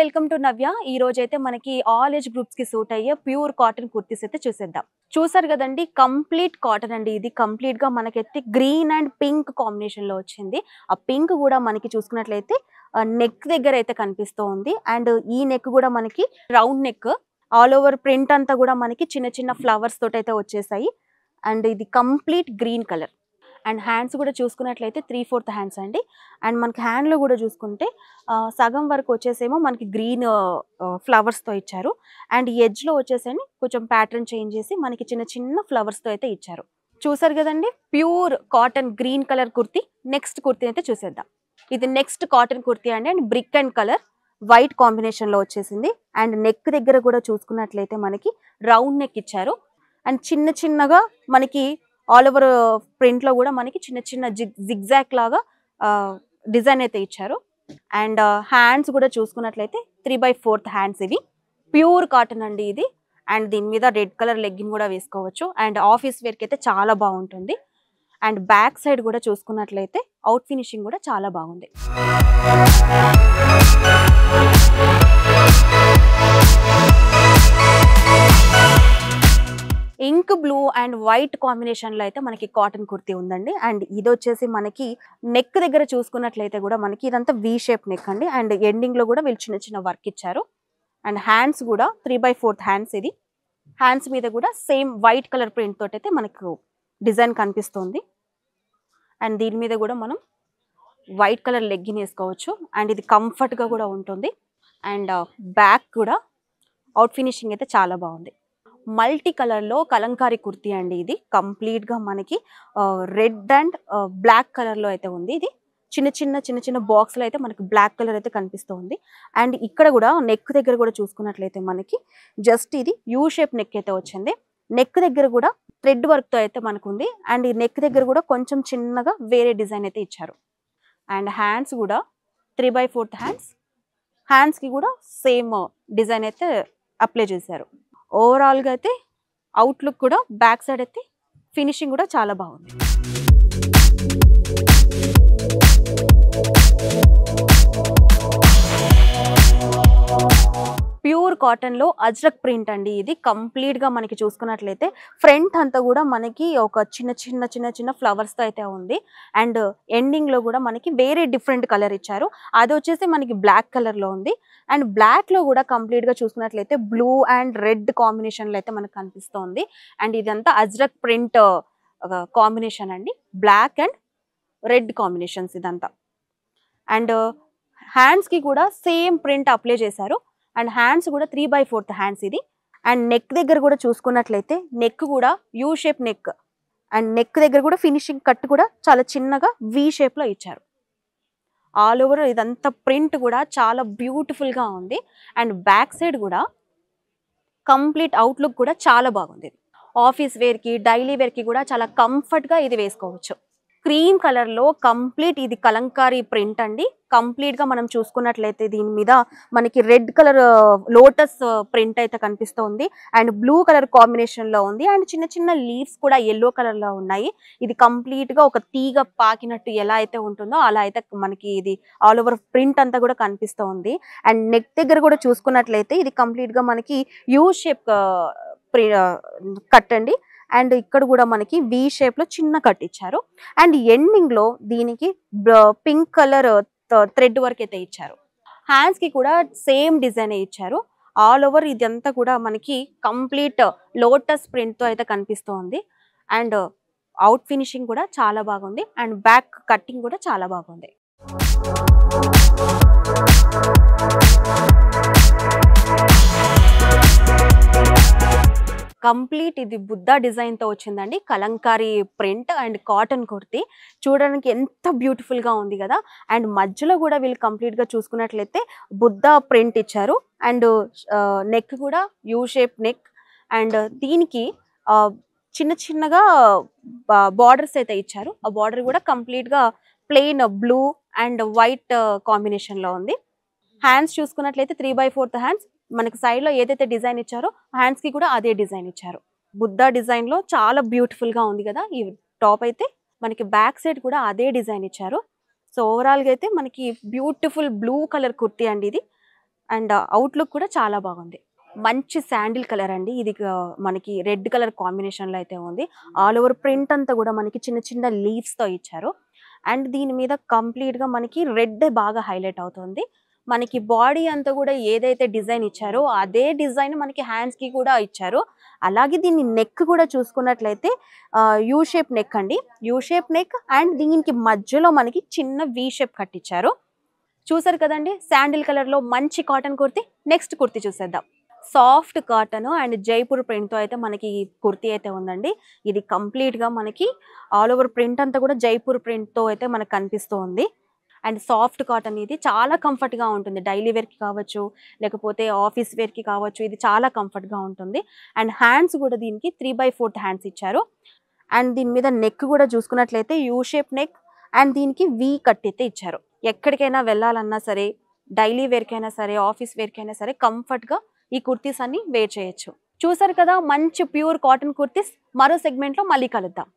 Welcome to నవ్య. ఈ రోజు అయితే మనకి ఆల్ ఏజ్ గ్రూప్స్ కి సూట్ అయ్యే ప్యూర్ కాటన్ కుర్తీస్ అయితే చూసేద్దాం. చూసారు కదండి, కంప్లీట్ కాటన్ అండి. ఇది కంప్లీట్ గా మనకైతే గ్రీన్ అండ్ పింక్ కాంబినేషన్ లో వచ్చింది. ఆ పింక్ కూడా మనకి చూసుకున్నట్లయితే నెక్ దగ్గర అయితే కనిపిస్తూ ఉంది. అండ్ ఈ నెక్ కూడా మనకి round neck, all over print అంతా కూడా మనకి చిన్న చిన్న ఫ్లవర్స్ తోటి అయితే వచ్చేసాయి. అండ్ ఇది complete green colour. And hands కూడా చూసుకున్నట్లయితే 3/4 హ్యాండ్స్ అండి. అండ్ మనకి హ్యాండ్లో కూడా చూసుకుంటే సగం వరకు వచ్చేసేమో మనకి గ్రీన్ ఫ్లవర్స్తో ఇచ్చారు. అండ్ ఎడ్జ్లో వచ్చేసని కొంచెం ప్యాటర్న్ చేంజ్ చేసి మనకి చిన్న చిన్న ఫ్లవర్స్తో అయితే ఇచ్చారు. చూసారు కదండి, pure cotton green colour kurti. Next kurti అయితే చూసేద్దాం. ఇది నెక్స్ట్ కాటన్ కుర్తీ అండి. And brick and colour white కాంబినేషన్లో వచ్చేసింది. అండ్ నెక్ దగ్గర కూడా చూసుకున్నట్లయితే మనకి రౌండ్ నెక్ ఇచ్చారు. అండ్ చిన్న చిన్నగా మనకి ఆల్ ఓవర్ ప్రింట్ లో కూడా మనకి చిన్న చిన్న జిగ్జాగ్ లాగా డిజైన్ అయితే ఇచ్చారు. అండ్ హ్యాండ్స్ కూడా చూసుకున్నట్లయితే 3/4 హ్యాండ్స్. ఇవి ప్యూర్ కాటన్ అండి ఇది. అండ్ దీని మీద రెడ్ కలర్ లెగ్గిన్ కూడా వేసుకోవచ్చు. అండ్ ఆఫీస్ వేర్కి అయితే చాలా బాగుంటుంది. అండ్ బ్యాక్ సైడ్ కూడా చూసుకున్నట్లయితే అవుట్ ఫినిషింగ్ కూడా చాలా బాగుంది. Ink blue and white combination లో అయితే మనకి కాటన్ కుర్తీ ఉందండి. అండ్ ఇది వచ్చేసి మనకి నెక్ దగ్గర చూసుకున్నట్లయితే కూడా మనకి ఇదంతా వి షేప్ నెక్ అండి. అండ్ ఎండింగ్ లో కూడా వీళ్ళు చిన్న చిన్న వర్క్ ఇచ్చారు. అండ్ హ్యాండ్స్ కూడా 3/4 హ్యాండ్స్. ఇది హ్యాండ్స్ మీద కూడా సేమ్ వైట్ కలర్ ప్రింట్ తోటి అయితే మనకు డిజైన్ కనిపిస్తుంది. అండ్ దీని మీద కూడా మనం వైట్ కలర్ లెగ్గిన్ వేసుకోవచ్చు. అండ్ ఇది కంఫర్ట్ గా కూడా ఉంటుంది. అండ్ బ్యాక్ కూడా అవుట్ ఫినిషింగ్ అయితే చాలా బాగుంది. మల్టీ కలర్ లో కలంకారీ కుర్తీ అండి. ఇది కంప్లీట్ గా మనకి రెడ్ అండ్ బ్లాక్ కలర్ లో అయితే ఉంది. ఇది చిన్న చిన్న బాక్స్ లో అయితే మనకి బ్లాక్ కలర్ అయితే కనిపిస్తుంది. అండ్ ఇక్కడ కూడా నెక్ దగ్గర కూడా చూసుకున్నట్లయితే మనకి జస్ట్ ఇది యూ షేప్ నెక్ అయితే వచ్చింది. నెక్ దగ్గర కూడా థ్రెడ్ వర్క్ తో అయితే మనకు ఉంది. అండ్ ఈ నెక్ దగ్గర కూడా కొంచెం చిన్నగా వేరే డిజైన్ అయితే ఇచ్చారు. అండ్ హ్యాండ్స్ కూడా 3/4 హ్యాండ్స్. హ్యాండ్స్ కి కూడా సేమ్ డిజైన్ అయితే అప్లై చేశారు. ఓవరాల్ గా అయితే అవుట్లుక్ కూడా బ్యాక్ సైడ్ అయితే ఫినిషింగ్ కూడా చాలా బాగుంది. ప్యూర్ కాటన్ లో అజ్రక్ ప్రింట్ అండి. ఇది కంప్లీట్ గా మనకి చూసుకున్నట్లయితే ఫ్రంట్ అంతా కూడా మనకి ఒక చిన్న ఫ్లవర్స్ తో అయితే ఉంది. అండ్ ఎండింగ్ లో కూడా మనకి వేరే డిఫరెంట్ కలర్ ఇచ్చారు. అది వచ్చేసి మనకి బ్లాక్ కలర్ లో ఉంది. అండ్ బ్లాక్ లో కూడా కంప్లీట్ గా చూసుకున్నట్లయితే బ్లూ అండ్ రెడ్ కాంబినేషన్ లో అయితే మనకు కనిపిస్తుంది. అండ్ ఇదంతా అజ్రక్ ప్రింట్ కాంబినేషన్ అండి. బ్లాక్ అండ్ రెడ్ కాంబినేషన్స్ ఇదంతా. అండ్ హ్యాండ్స్ కి కూడా సేమ్ ప్రింట్ అప్లై చేశారు. అండ్ హ్యాండ్స్ కూడా 3/4 హ్యాండ్స్ ఇది. అండ్ నెక్ దగ్గర కూడా చూసుకున్నట్లయితే నెక్ కూడా U shape neck. And neck దగ్గర కూడా ఫినిషింగ్ కట్ కూడా చాలా చిన్నగా వి షేప్ లో ఇచ్చారు. ఆల్ ఓవర్ ఇదంతా ప్రింట్ కూడా చాలా బ్యూటిఫుల్ గా ఉంది. అండ్ బ్యాక్ సైడ్ కూడా కంప్లీట్ అవుట్లుక్ కూడా చాలా బాగుంది. ఆఫీస్ వేర్ కి, డైలీ వేర్ కి కూడా చాలా కంఫర్ట్ గా ఇది వేసుకోవచ్చు. క్రీమ్ కలర్ లో కంప్లీట్ ఇది కలంకారీ ప్రింట్ అండి. కంప్లీట్ గా మనం చూసుకున్నట్లయితే దీని మీద మనకి రెడ్ కలర్ లోటస్ ప్రింట్ అయితే కనిపిస్తుంది. అండ్ బ్లూ కలర్ కాంబినేషన్ లో ఉంది. అండ్ చిన్న చిన్న లీవ్స్ కూడా ఎల్లో కలర్ లో ఉన్నాయి. ఇది కంప్లీట్ గా ఒక తీగ పాకినట్టు ఎలా అయితే ఉంటుందో అలా అయితే మనకి ఇది ఆల్ ఓవర్ ప్రింట్ అంతా కూడా కనిపిస్తుంది. అండ్ నెక్ దగ్గర కూడా చూసుకున్నట్లయితే ఇది కంప్లీట్ గా మనకి యూ షేప్ కట్ అండి. అండ్ ఇక్కడ కూడా మనకి వి షేప్ లో చిన్న కట్ ఇచ్చారు. అండ్ ఎండింగ్ లో దీనికి పింక్ కలర్ థ్రెడ్ వర్క్ అయితే ఇచ్చారు. హ్యాండ్స్ కి కూడా సేమ్ డిజైన్ ఇచ్చారు. ఆల్ ఓవర్ ఇదంతా కూడా మనకి కంప్లీట్ లోటస్ ప్రింట్ తో అయితే కనిపిస్తుంది. అండ్ అవుట్ ఫినిషింగ్ కూడా చాలా బాగుంది. అండ్ బ్యాక్ కట్టింగ్ కూడా చాలా బాగుంది. కంప్లీట్ ఇది బుద్ధా డిజైన్ తో వచ్చిందండి. Kalamkari print and cotton kurti చూడడానికి ఎంత బ్యూటిఫుల్ గా ఉంది కదా. అండ్ మధ్యలో కూడా వీళ్ళు కంప్లీట్ గా చూసుకున్నట్లయితే బుద్ధా ప్రింట్ ఇచ్చారు. అండ్ నెక్ కూడా యూ షేప్ నెక్. అండ్ దీనికి చిన్నగా బార్డర్స్ అయితే ఇచ్చారు. ఆ బార్డర్ కూడా కంప్లీట్ గా plain blue and white combination లో ఉంది. హ్యాండ్స్ చూసుకున్నట్లయితే 3/4 హ్యాండ్స్. మనకి సైడ్ లో ఏదైతే డిజైన్ ఇచ్చారో హ్యాండ్స్ కి కూడా అదే డిజైన్ ఇచ్చారు. బుద్ధా డిజైన్ లో చాలా బ్యూటిఫుల్ గా ఉంది కదా ఈ టాప్ అయితే. మనకి బ్యాక్ సైడ్ కూడా అదే డిజైన్ ఇచ్చారు. సో ఓవరాల్ గా అయితే మనకి బ్యూటిఫుల్ బ్లూ కలర్ కుర్తీ అండి ఇది. అండ్ అవుట్లుక్ కూడా చాలా బాగుంది. మంచి శాండిల్ కలర్ అండి ఇది. మనకి రెడ్ కలర్ కాంబినేషన్ లో అయితే ఉంది. ఆల్ ఓవర్ ప్రింట్ అంతా కూడా మనకి చిన్న చిన్న లీవ్స్ తో ఇచ్చారు. అండ్ దీని మీద కంప్లీట్ గా మనకి రెడ్ బాగా హైలైట్ అవుతుంది. మనకి బాడీ అంతా కూడా ఏదైతే డిజైన్ ఇచ్చారో అదే డిజైన్ మనకి హ్యాండ్స్ కి కూడా ఇచ్చారు. అలాగే దీని నెక్ కూడా చూసుకున్నట్లయితే యూ షేప్ నెక్ అండి. యూ షేప్ నెక్ అండ్ దీనికి మధ్యలో మనకి చిన్న వి షేప్ కట్టించారు. చూసారు కదండి శాండిల్ కలర్ లో మంచి కాటన్ కుర్తీ. నెక్స్ట్ కుర్తీ చూసేద్దాం. Soft cotton and Jaipur print తో అయితే మనకి కుర్తీ అయితే ఉందండి. ఇది కంప్లీట్ గా మనకి ఆల్ ఓవర్ ప్రింట్ అంతా కూడా జైపూర్ ప్రింట్ తో అయితే మనకు కనిపిస్తూ ఉంది. అండ్ సాఫ్ట్ కాటన్ ఇది చాలా కంఫర్ట్ గా ఉంటుంది. డైలీ వేర్ కి కావచ్చు, లేకపోతే ఆఫీస్ వేర్ కి కావచ్చు, ఇది చాలా కంఫర్ట్ గా ఉంటుంది. అండ్ హ్యాండ్స్ కూడా దీనికి 3/4 హ్యాండ్స్ ఇచ్చారు. అండ్ దీని మీద నెక్ కూడా చూసుకున్నట్లయితే యూ షేప్ నెక్ అండ్ దీనికి వి కట్ అయితే ఇచ్చారు. ఎక్కడికైనా వెళ్ళాలన్నా సరే, డైలీ వేర్కైనా సరే, ఆఫీస్ వేర్కైనా సరే కంఫర్ట్గా ఈ కుర్తీస్ అన్ని వేర్ చేయొచ్చు. చూసారు కదా మంచి ప్యూర్ కాటన్ కుర్తీస్. మరో సెగ్మెంట్లో మళ్ళీ కలుద్దాం.